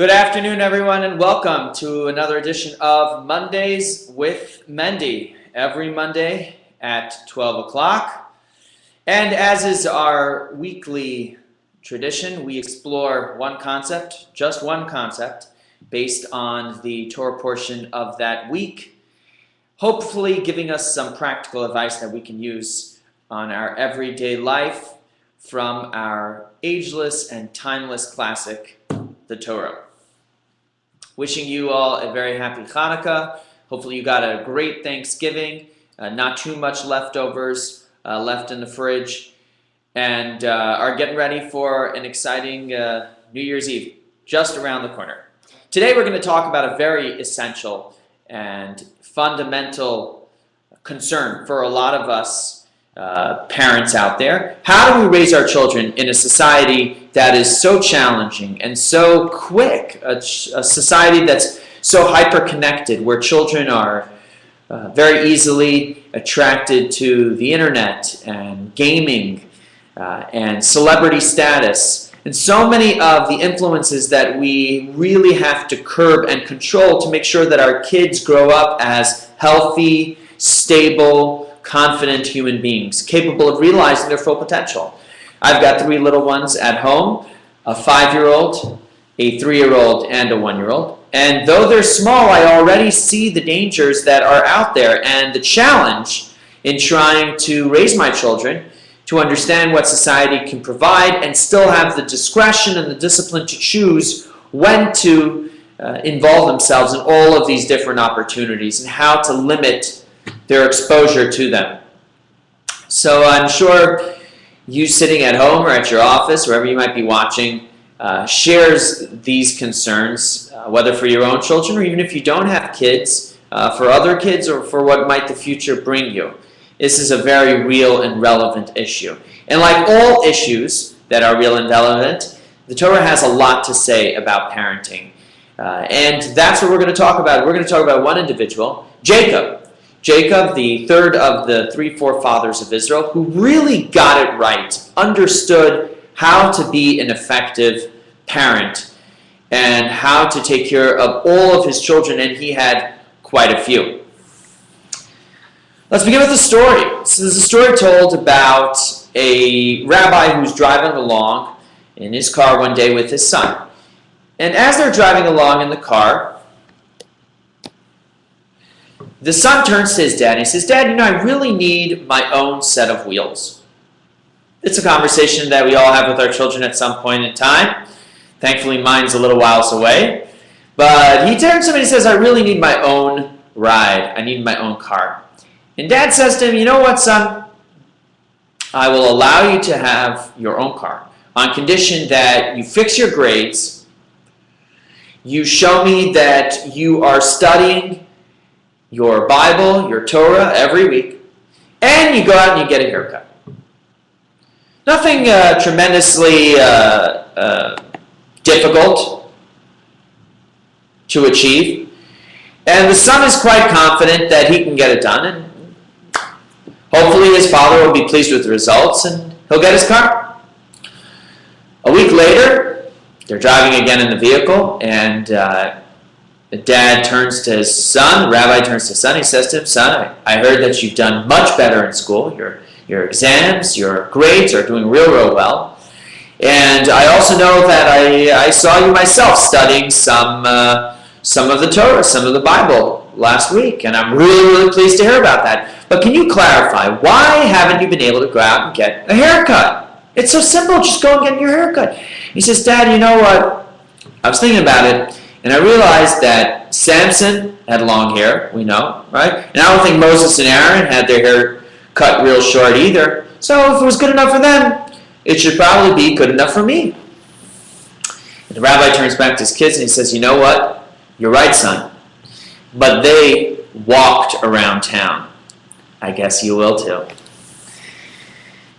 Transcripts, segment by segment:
Good afternoon, everyone, and welcome to another edition of Mondays with Mendy. Every Monday at 12 o'clock. And as is our weekly tradition, we explore one concept, just one concept, based on the Torah portion of that week, hopefully giving us some practical advice that we can use on our everyday life from our ageless and timeless classic, the Torah. Wishing you all a very happy Hanukkah. Hopefully you got a great Thanksgiving, not too much leftovers left in the fridge, and are getting ready for an exciting New Year's Eve just around the corner. Today we're going to talk about a very essential and fundamental concern for a lot of us parents out there. How do we raise our children in a society that is so challenging and so quick, a society that's so hyper-connected, where children are very easily attracted to the internet and gaming and celebrity status, and so many of the influences that we really have to curb and control to make sure that our kids grow up as healthy, stable, confident human beings, capable of realizing their full potential. I've got 3 little ones at home, a 5-year-old, a 3-year-old, and a 1-year-old. And though they're small, I already see the dangers that are out there and the challenge in trying to raise my children to understand what society can provide and still have the discretion and the discipline to choose when to involve themselves in all of these different opportunities and how to limit their exposure to them. So I'm sure you sitting at home or at your office, wherever you might be watching, shares these concerns, whether for your own children or even if you don't have kids, for other kids or for what might the future bring you. This is a very real and relevant issue. And like all issues that are real and relevant, the Torah has a lot to say about parenting. And that's what we're going to talk about. We're going to talk about one individual, Jacob. Jacob, the third of the 3 forefathers of Israel, who really got it right, understood how to be an effective parent and how to take care of all of his children, and he had quite a few. Let's begin with the story. So there's a story told about a rabbi who's driving along in his car one day with his son. And as they're driving along in the car, the son turns to his dad and he says, "Dad, I really need my own set of wheels." It's a conversation that we all have with our children at some point in time. Thankfully, mine's a little whiles away. But he turns to him and he says, "I really need my own ride. I need my own car." And Dad says to him, "You know what, son? I will allow you to have your own car on condition that you fix your grades, you show me that you are studying your Bible, your Torah every week, and you go out and you get a haircut." Nothing tremendously difficult to achieve. And the son is quite confident that he can get it done, and hopefully his father will be pleased with the results and he'll get his car. A week later, they're driving again in the vehicle, and the dad turns to his son, the rabbi turns to his son, he says to him, "Son, I heard that you've done much better in school. Your exams, your grades are doing real well. And I also know that I saw you myself studying some of the Torah, some of the Bible last week, and I'm really pleased to hear about that. But can you clarify, why haven't you been able to go out and get a haircut? It's so simple, just go and get your haircut." He says, "Dad, you know what? I was thinking about it, and I realized that Samson had long hair, we know, right? And I don't think Moses and Aaron had their hair cut real short either. So if it was good enough for them, it should probably be good enough for me." And the rabbi turns back to his kids and he says, "You know what? You're right, son. But they walked around town. I guess you will too."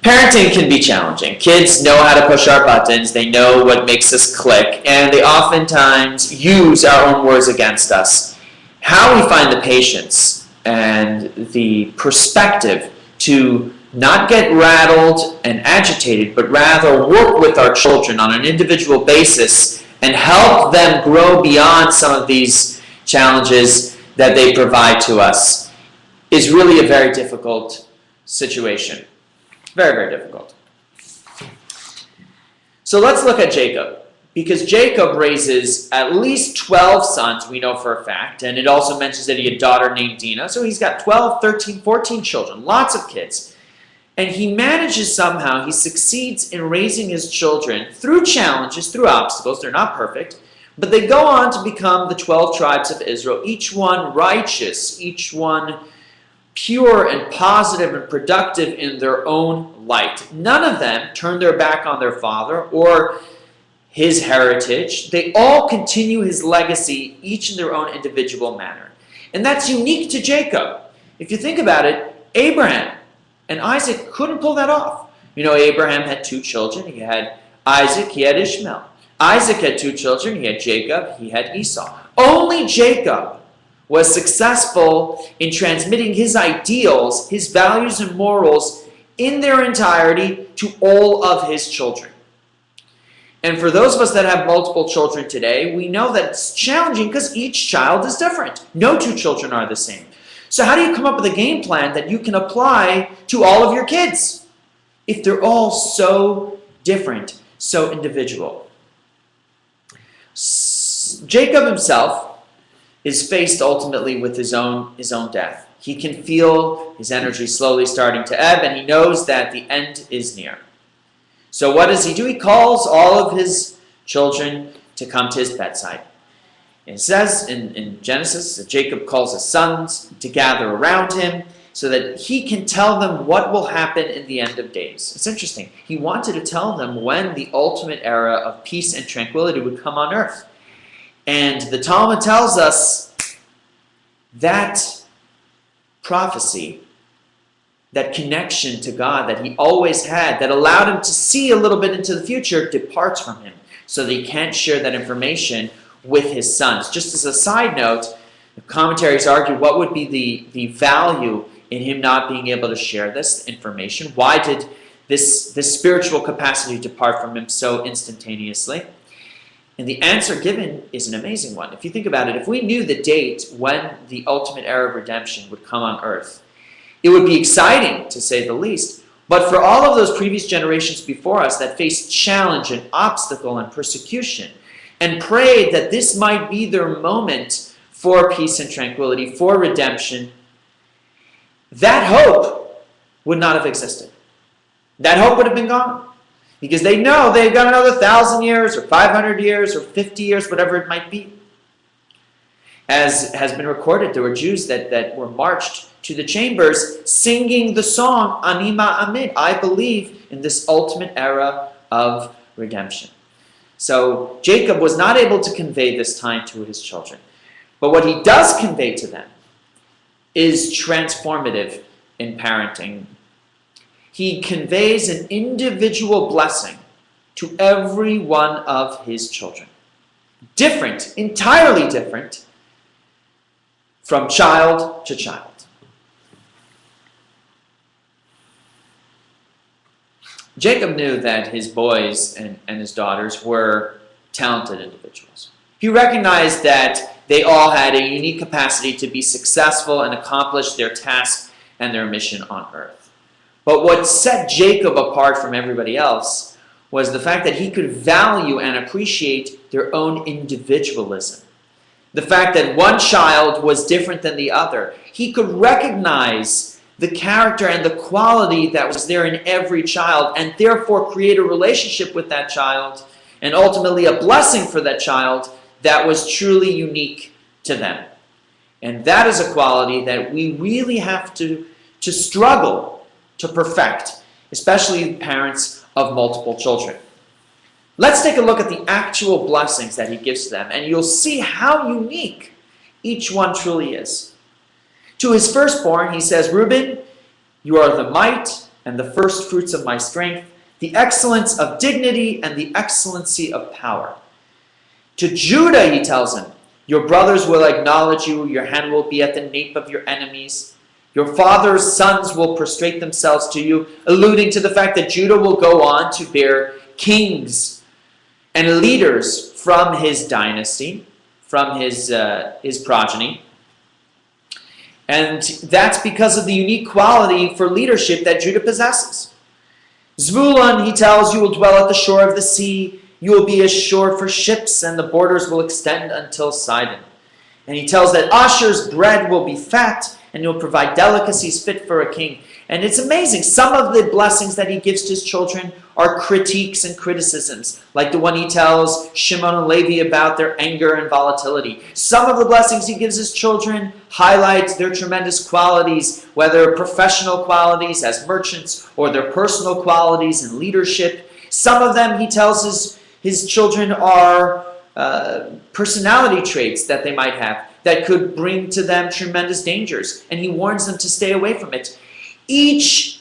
Parenting can be challenging. Kids know how to push our buttons. They know what makes us click, and they oftentimes use our own words against us. How we find the patience and the perspective to not get rattled and agitated, but rather work with our children on an individual basis and help them grow beyond some of these challenges that they provide to us is really a very difficult situation. Very, very difficult. So let's look at Jacob, because Jacob raises at least 12 sons, we know for a fact, and it also mentions that he had a daughter named Dinah, so he's got 12, 13, 14 children, lots of kids. And he manages somehow, he succeeds in raising his children through challenges, through obstacles. They're not perfect, but they go on to become the 12 tribes of Israel, each one righteous, each one pure and positive and productive in their own light. None of them turn their back on their father or his heritage. They all continue his legacy, each in their own individual manner. And that's unique to Jacob. If you think about it, Abraham and Isaac couldn't pull that off. You know, Abraham had 2 children. He had Isaac, he had Ishmael. Isaac had 2 children. He had Jacob, he had Esau. Only Jacob was successful in transmitting his ideals, his values and morals in their entirety to all of his children. And for those of us that have multiple children today, we know that it's challenging because each child is different. No 2 children are the same. So how do you come up with a game plan that you can apply to all of your kids if they're all so different, so individual? Jacob himself is faced ultimately with his own death. He can feel his energy slowly starting to ebb, and he knows that the end is near. So what does he do? He calls all of his children to come to his bedside. And it says in Genesis that Jacob calls his sons to gather around him so that he can tell them what will happen in the end of days. It's interesting. He wanted to tell them when the ultimate era of peace and tranquility would come on earth. And the Talmud tells us that prophecy, that connection to God that he always had, that allowed him to see a little bit into the future, departs from him, so that he can't share that information with his sons. Just as a side note, the commentaries argue what would be the value in him not being able to share this information. Why did this spiritual capacity depart from him so instantaneously? And the answer given is an amazing one. If you think about it, if we knew the date when the ultimate era of redemption would come on earth, it would be exciting, to say the least. But for all of those previous generations before us that faced challenge and obstacle and persecution and prayed that this might be their moment for peace and tranquility, for redemption, that hope would not have existed. That hope would have been gone. Because they know they've got another 1,000 years or 500 years or 50 years, whatever it might be. As has been recorded, there were Jews that were marched to the chambers singing the song, Ani Ma'amin, I believe in this ultimate era of redemption. So Jacob was not able to convey this time to his children. But what he does convey to them is transformative in parenting. He conveys an individual blessing to every one of his children. Different, entirely different, from child to child. Jacob knew that his boys and his daughters were talented individuals. He recognized that they all had a unique capacity to be successful and accomplish their task and their mission on earth. But what set Jacob apart from everybody else was the fact that he could value and appreciate their own individualism. The fact that one child was different than the other. He could recognize the character and the quality that was there in every child and therefore create a relationship with that child and ultimately a blessing for that child that was truly unique to them. And that is a quality that we really have to struggle to perfect, especially parents of multiple children. Let's take a look at the actual blessings that he gives to them, and you'll see how unique each one truly is. To his firstborn, he says, Reuben, you are the might and the first fruits of my strength, the excellence of dignity and the excellency of power. To Judah, he tells him, your brothers will acknowledge you, your hand will be at the nape of your enemies. Your father's sons will prostrate themselves to you, alluding to the fact that Judah will go on to bear kings and leaders from his dynasty, from his progeny. And that's because of the unique quality for leadership that Judah possesses. Zvulun, he tells, you will dwell at the shore of the sea. You will be a shore for ships, and the borders will extend until Sidon. And he tells that Asher's bread will be fat, and he'll provide delicacies fit for a king. And it's amazing. Some of the blessings that he gives to his children are critiques and criticisms, like the one he tells Shimon and Levi about their anger and volatility. Some of the blessings he gives his children highlight their tremendous qualities, whether professional qualities as merchants or their personal qualities in leadership. Some of them he tells his children are personality traits that they might have that could bring to them tremendous dangers, and he warns them to stay away from it. Each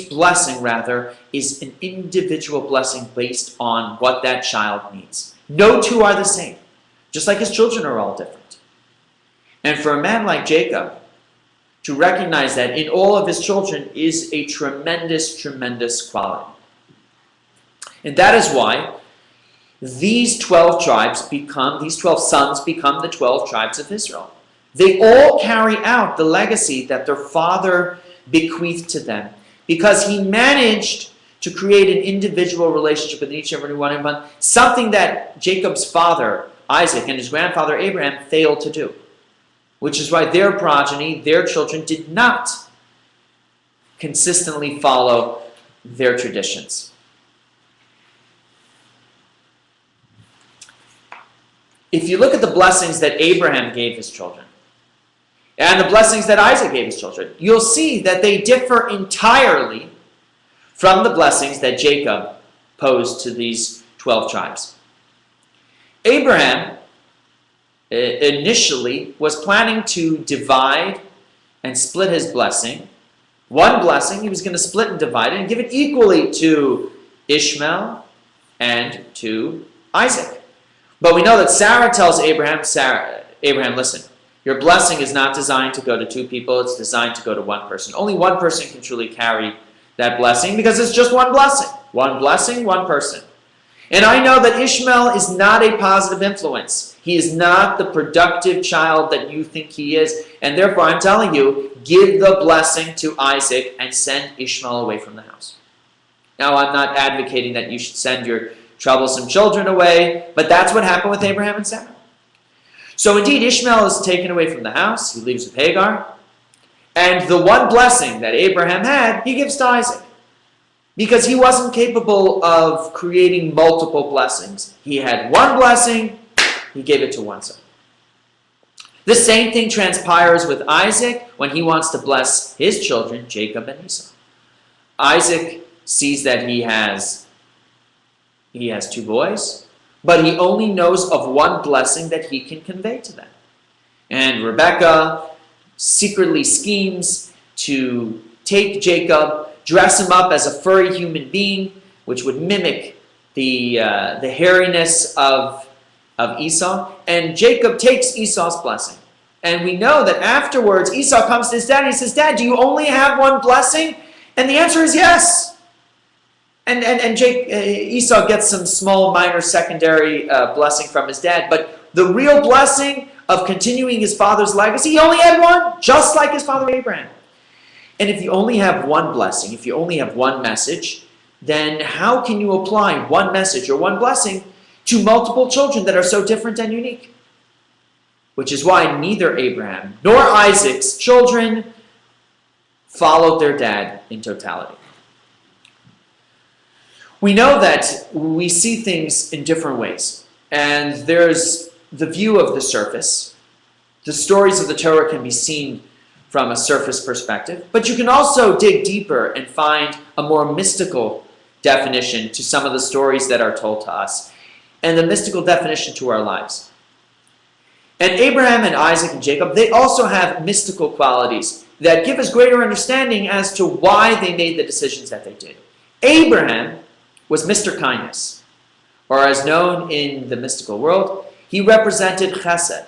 blessing rather, is an individual blessing based on what that child needs. No two are the same, just like his children are all different. And for a man like Jacob to recognize that in all of his children is a tremendous, tremendous quality. And that is why these 12 sons become the 12 tribes of Israel. They all carry out the legacy that their father bequeathed to them, because he managed to create an individual relationship with each and every one of them, something that Jacob's father, Isaac, and his grandfather, Abraham, failed to do, which is why their progeny, their children, did not consistently follow their traditions. If you look at the blessings that Abraham gave his children, and the blessings that Isaac gave his children, you'll see that they differ entirely from the blessings that Jacob posed to these 12 tribes. Abraham initially was planning to divide and split his blessing. One blessing he was going to split and divide it and give it equally to Ishmael and to Isaac. But we know that Sarah tells Abraham, listen, your blessing is not designed to go to two people, it's designed to go to one person. Only one person can truly carry that blessing because it's just one blessing. One blessing, one person. And I know that Ishmael is not a positive influence. He is not the productive child that you think he is. And therefore, I'm telling you, give the blessing to Isaac and send Ishmael away from the house. Now, I'm not advocating that you should send your troublesome children away, but that's what happened with Abraham and Sarah. So indeed, Ishmael is taken away from the house. He leaves with Hagar. And the one blessing that Abraham had, he gives to Isaac. Because he wasn't capable of creating multiple blessings. He had one blessing, he gave it to one son. The same thing transpires with Isaac when he wants to bless his children, Jacob and Esau. Isaac sees that he has 2 boys, but he only knows of one blessing that he can convey to them. And Rebekah secretly schemes to take Jacob, dress him up as a furry human being, which would mimic the hairiness of Esau. And Jacob takes Esau's blessing. And we know that afterwards, Esau comes to his dad and he says, Dad, do you only have one blessing? And the answer is yes. And Esau gets some small, minor, secondary blessing from his dad. But the real blessing of continuing his father's legacy, he only had one, just like his father Abraham. And if you only have one blessing, if you only have one message, then how can you apply one message or one blessing to multiple children that are so different and unique? Which is why neither Abraham nor Isaac's children followed their dad in totality. We know that we see things in different ways. And there's the view of the surface. The stories of the Torah can be seen from a surface perspective, but you can also dig deeper and find a more mystical definition to some of the stories that are told to us, and the mystical definition to our lives. And Abraham and Isaac and Jacob, they also have mystical qualities that give us greater understanding as to why they made the decisions that they did. Abraham was Mr. Kindness, or as known in the mystical world, he represented chesed.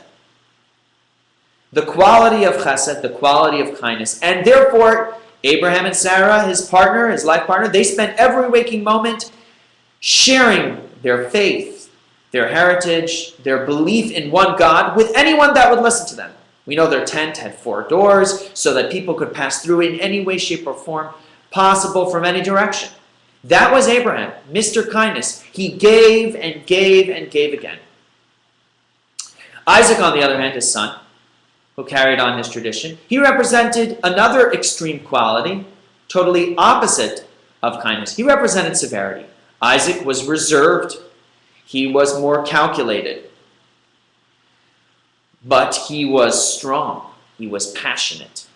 The quality of chesed, the quality of kindness. And therefore, Abraham and Sarah, his partner, his life partner, they spent every waking moment sharing their faith, their heritage, their belief in one God with anyone that would listen to them. We know their tent had 4 doors so that people could pass through in any way, shape, or form possible from any direction. That was Abraham, Mr. Kindness. He gave and gave and gave again. Isaac, on the other hand, his son, who carried on his tradition, he represented another extreme quality, totally opposite of kindness. He represented severity. Isaac was reserved. He was more calculated. But he was strong. He was passionate.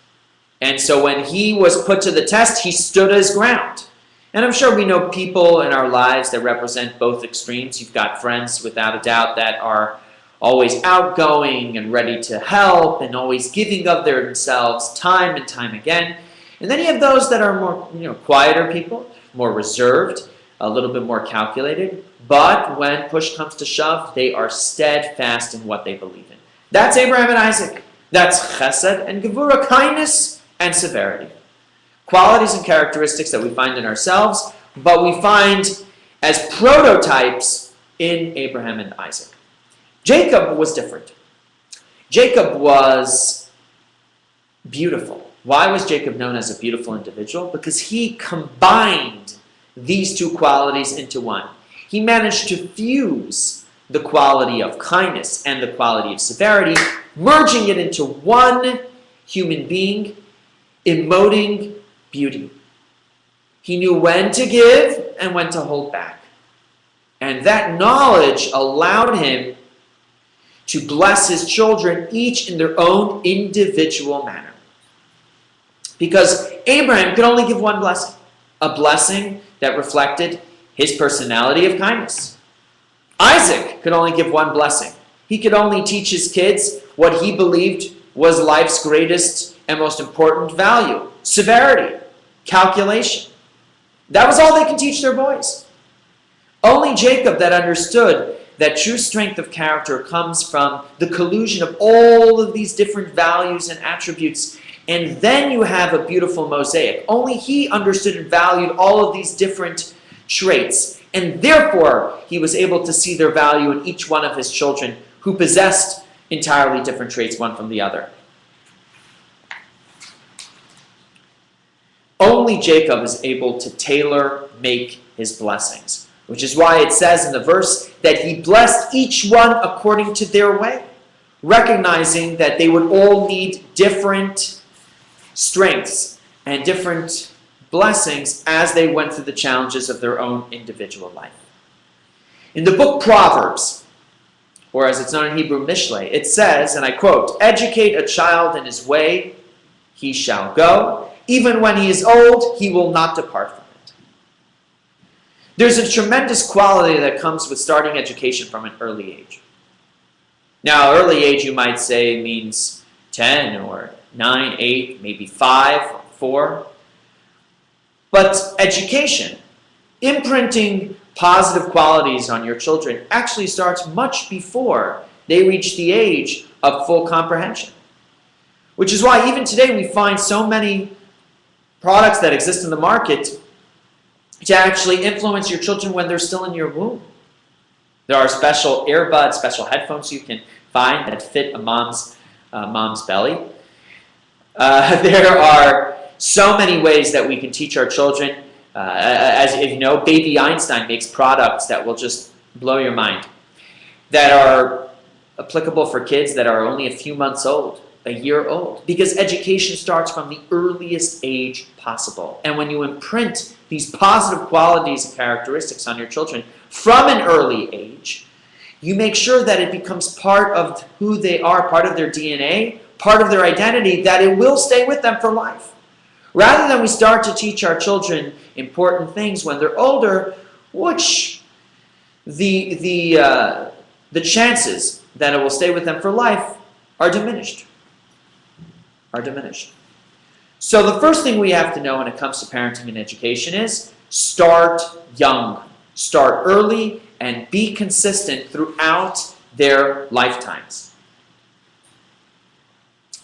And so when he was put to the test, he stood his ground. And I'm sure we know people in our lives that represent both extremes. You've got friends, without a doubt, that are always outgoing and ready to help and always giving of themselves time and time again. And then you have those that are more, quieter people, more reserved, a little bit more calculated. But when push comes to shove, they are steadfast in what they believe in. That's Abraham and Isaac. That's chesed and gevurah, kindness and severity. Qualities and characteristics that we find in ourselves, but we find as prototypes in Abraham and Isaac. Jacob was different. Jacob was beautiful. Why was Jacob known as a beautiful individual? Because he combined these 2 qualities into one. He managed to fuse the quality of kindness and the quality of severity, merging it into one human being, emoting beauty. He knew when to give and when to hold back. And that knowledge allowed him to bless his children, each in their own individual manner. Because Abraham could only give one blessing, a blessing that reflected his personality of kindness. Isaac could only give one blessing. He could only teach his kids what he believed was life's greatest and most important value: severity, calculation. That was all they could teach their boys. Only Jacob that understood that true strength of character comes from the collusion of all of these different values and attributes, and then you have a beautiful mosaic. Only he understood and valued all of these different traits, and therefore he was able to see their value in each one of his children who possessed entirely different traits one from the other. Only Jacob is able to tailor-make his blessings, which is why it says in the verse that he blessed each one according to their way, recognizing that they would all need different strengths and different blessings as they went through the challenges of their own individual life. In the book Proverbs, or as it's known in Hebrew, Mishlei, it says, and I quote, "Educate a child in his way, he shall go. Even when he is old, he will not depart from it." There's a tremendous quality that comes with starting education from an early age. Now, early age, you might say, means 10 or 9, 8, maybe 5, 4. But education, imprinting positive qualities on your children, actually starts much before they reach the age of full comprehension. Which is why even today we find so many products that exist in the market to actually influence your children when they're still in your womb. There are special earbuds, special headphones you can find that fit a mom's belly. There are so many ways that we can teach our children. As you know, Baby Einstein makes products that will just blow your mind, that are applicable for kids that are only a few months old, a year old, because education starts from the earliest age possible. And when you imprint these positive qualities and characteristics on your children from an early age, you make sure that it becomes part of who they are, part of their DNA, part of their identity, that it will stay with them for life. Rather than we start to teach our children important things when they're older, which the chances that it will stay with them for life are diminished. So the first thing we have to know when it comes to parenting and education is start young. Start early and be consistent throughout their lifetimes.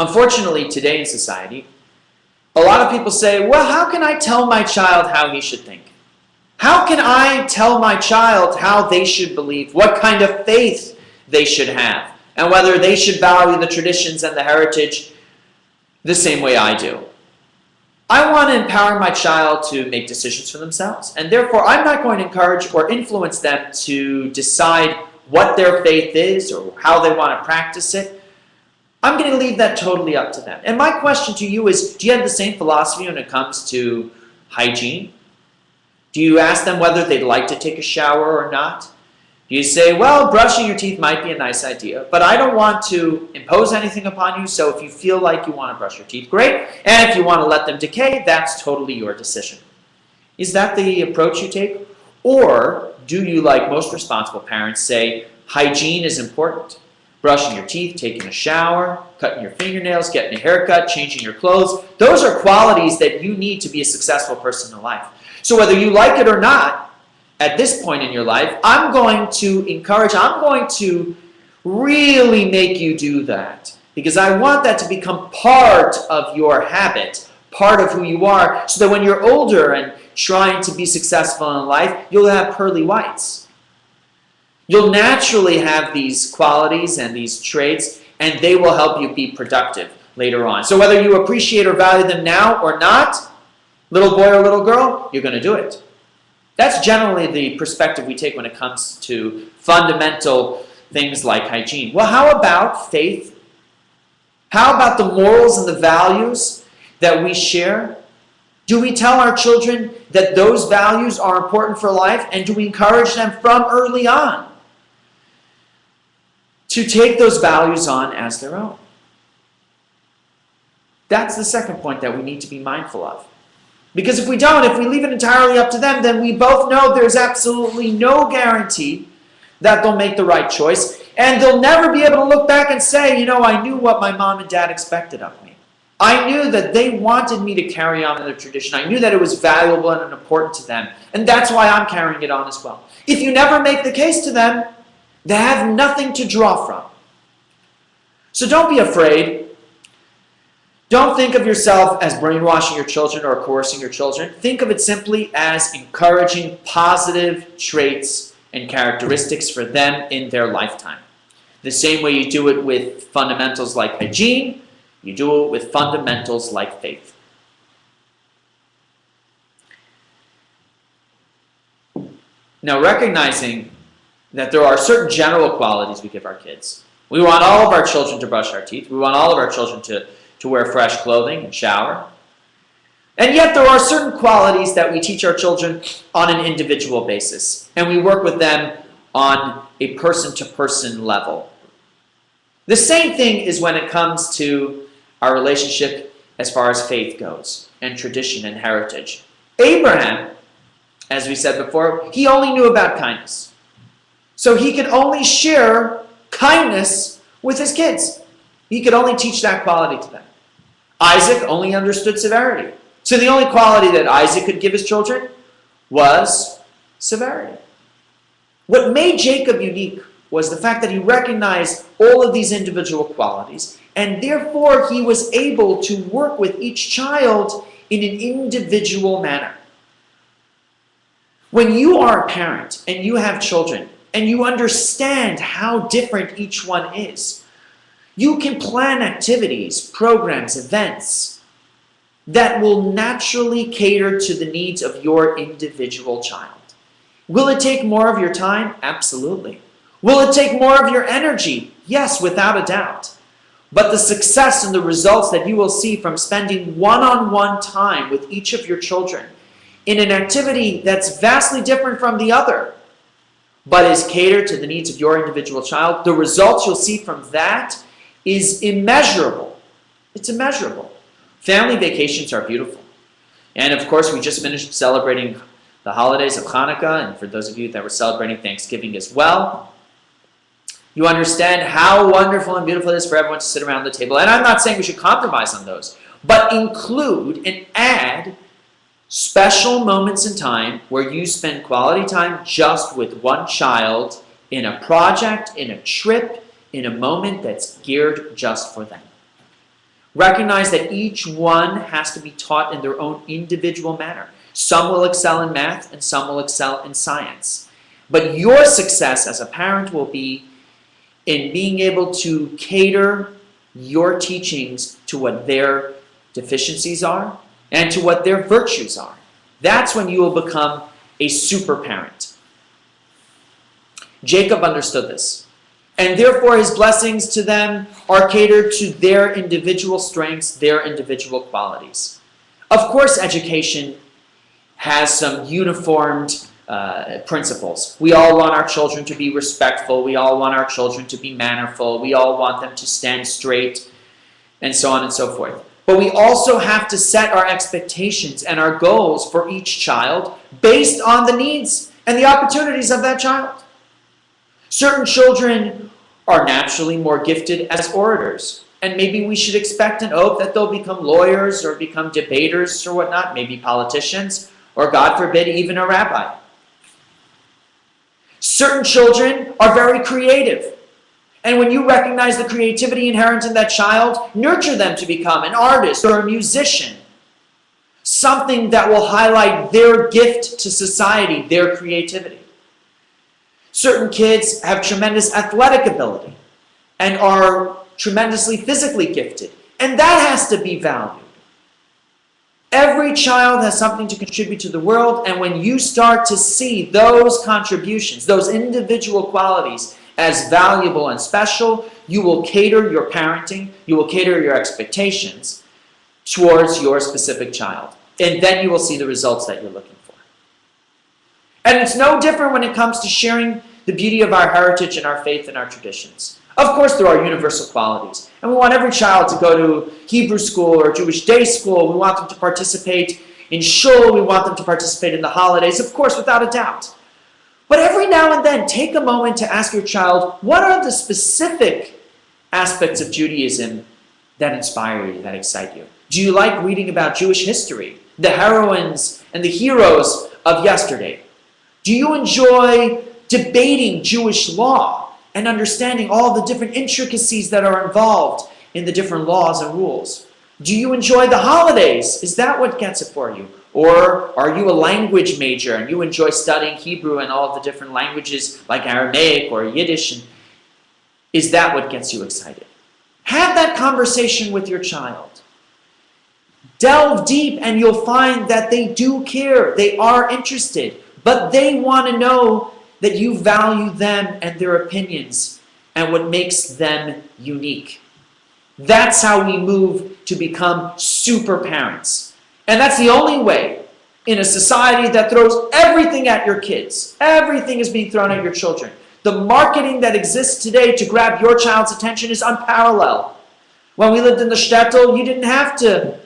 Unfortunately, today in society, a lot of people say, well, how can I tell my child how he should think? How can I tell my child how they should believe, what kind of faith they should have, and whether they should value the traditions and the heritage the same way I do? I want to empower my child to make decisions for themselves, and therefore I'm not going to encourage or influence them to decide what their faith is or how they want to practice it. I'm going to leave that totally up to them. And my question to you is, do you have the same philosophy when it comes to hygiene? Do you ask them whether they'd like to take a shower or not? Do you say, well, brushing your teeth might be a nice idea, but I don't want to impose anything upon you, so if you feel like you want to brush your teeth, great. And if you want to let them decay, that's totally your decision. Is that the approach you take? Or do you, like most responsible parents, say, hygiene is important? Brushing your teeth, taking a shower, cutting your fingernails, getting a haircut, changing your clothes. Those are qualities that you need to be a successful person in life. So whether you like it or not, at this point in your life, I'm going to really make you do that. Because I want that to become part of your habit, part of who you are, so that when you're older and trying to be successful in life, you'll have pearly whites. You'll naturally have these qualities and these traits, and they will help you be productive later on. So whether you appreciate or value them now or not, little boy or little girl, you're going to do it. That's generally the perspective we take when it comes to fundamental things like hygiene. Well, how about faith? How about the morals and the values that we share? Do we tell our children that those values are important for life, and do we encourage them from early on to take those values on as their own? That's the second point that we need to be mindful of. Because if we don't, if we leave it entirely up to them, then we both know there's absolutely no guarantee that they'll make the right choice. And they'll never be able to look back and say, I knew what my mom and dad expected of me. I knew that they wanted me to carry on in their tradition. I knew that it was valuable and important to them. And that's why I'm carrying it on as well. If you never make the case to them, they have nothing to draw from. So don't be afraid. Don't think of yourself as brainwashing your children or coercing your children. Think of it simply as encouraging positive traits and characteristics for them in their lifetime. The same way you do it with fundamentals like hygiene, you do it with fundamentals like faith. Now, recognizing that there are certain general qualities we give our kids. We want all of our children to brush our teeth. We want all of our children to wear fresh clothing and shower. And yet there are certain qualities that we teach our children on an individual basis, and we work with them on a person-to-person level. The same thing is when it comes to our relationship as far as faith goes, and tradition and heritage. Abraham, as we said before, he only knew about kindness. So he could only share kindness with his kids. He could only teach that quality to them. Isaac only understood severity. So the only quality that Isaac could give his children was severity. What made Jacob unique was the fact that he recognized all of these individual qualities, and therefore he was able to work with each child in an individual manner. When you are a parent and you have children and you understand how different each one is, you can plan activities, programs, events that will naturally cater to the needs of your individual child. Will it take more of your time? Absolutely. Will it take more of your energy? Yes, without a doubt. But the success and the results that you will see from spending one-on-one time with each of your children in an activity that's vastly different from the other, but is catered to the needs of your individual child, the results you'll see from that is immeasurable. It's immeasurable. Family vacations are beautiful. And of course, we just finished celebrating the holidays of Hanukkah, and for those of you that were celebrating Thanksgiving as well, you understand how wonderful and beautiful it is for everyone to sit around the table. And I'm not saying we should compromise on those, but include and add special moments in time where you spend quality time just with one child in a project, in a trip, in a moment that's geared just for them. Recognize that each one has to be taught in their own individual manner. Some will excel in math and some will excel in science. But your success as a parent will be in being able to cater your teachings to what their deficiencies are and to what their virtues are. That's when you will become a super parent. Jacob understood this, and therefore his blessings to them are catered to their individual strengths, their individual qualities. Of course, education has some uniformed principles. We all want our children to be respectful. We all want our children to be mannerful. We all want them to stand straight, and so on and so forth. But we also have to set our expectations and our goals for each child based on the needs and the opportunities of that child. Certain children are naturally more gifted as orators, and maybe we should expect and hope that they'll become lawyers or become debaters or whatnot, maybe politicians, or God forbid, even a rabbi. Certain children are very creative. And when you recognize the creativity inherent in that child, nurture them to become an artist or a musician. Something that will highlight their gift to society, their creativity. Certain kids have tremendous athletic ability and are tremendously physically gifted. And that has to be valued. Every child has something to contribute to the world, and when you start to see those contributions, those individual qualities as valuable and special, you will cater your parenting, you will cater your expectations towards your specific child. And then you will see the results that you're looking for. And it's no different when it comes to sharing the beauty of our heritage and our faith and our traditions. Of course, there are universal qualities. And we want every child to go to Hebrew school or Jewish day school. We want them to participate in shul. We want them to participate in the holidays, of course, without a doubt. But every now and then, take a moment to ask your child, what are the specific aspects of Judaism that inspire you, that excite you? Do you like reading about Jewish history, the heroines and the heroes of yesterday? Do you enjoy debating Jewish law and understanding all the different intricacies that are involved in the different laws and rules? Do you enjoy the holidays? Is that what gets it for you? Or are you a language major and you enjoy studying Hebrew and all of the different languages like Aramaic or Yiddish? And is that what gets you excited? Have that conversation with your child. Delve deep and you'll find that they do care. They are interested. But they want to know that you value them and their opinions and what makes them unique. That's how we move to become super parents. And that's the only way in a society that throws everything at your kids. Everything is being thrown at your children. The marketing that exists today to grab your child's attention is unparalleled. When we lived in the shtetl, you didn't have to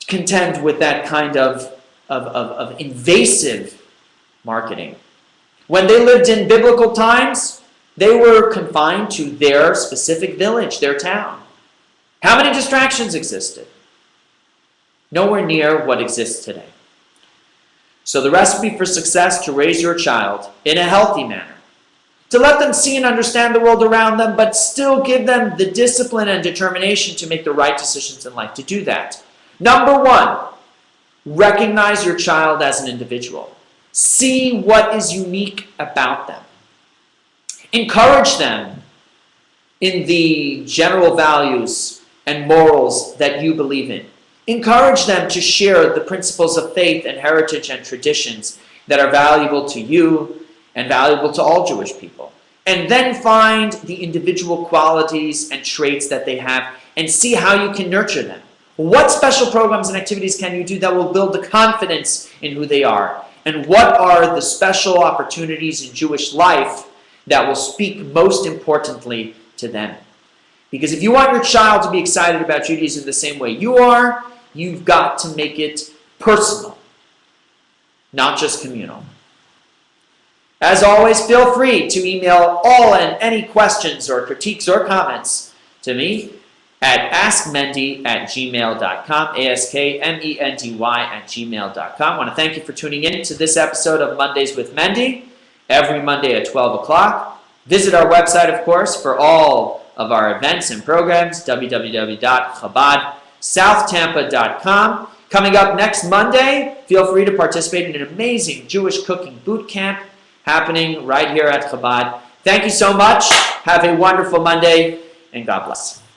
contend with that kind of invasive marketing. When they lived in biblical times, they were confined to their specific village, their town. How many distractions existed? Nowhere near what exists today. So the recipe for success: to raise your child in a healthy manner, to let them see and understand the world around them, but still give them the discipline and determination to make the right decisions in life. To do that, number one, recognize your child as an individual. See what is unique about them. Encourage them in the general values and morals that you believe in. Encourage them to share the principles of faith and heritage and traditions that are valuable to you and valuable to all Jewish people. And then find the individual qualities and traits that they have and see how you can nurture them. What special programs and activities can you do that will build the confidence in who they are? And what are the special opportunities in Jewish life that will speak most importantly to them? Because if you want your child to be excited about Judaism the same way you are, you've got to make it personal, not just communal. As always, feel free to email all and any questions or critiques or comments to me at askmendy@gmail.com, askmendy@gmail.com. I want to thank you for tuning in to this episode of Mondays with Mendy, every Monday at 12 o'clock. Visit our website, of course, for all of our events and programs, www.chabadsouthampa.com. Coming up next Monday, feel free to participate in an amazing Jewish cooking boot camp happening right here at Chabad. Thank you so much. Have a wonderful Monday, and God bless.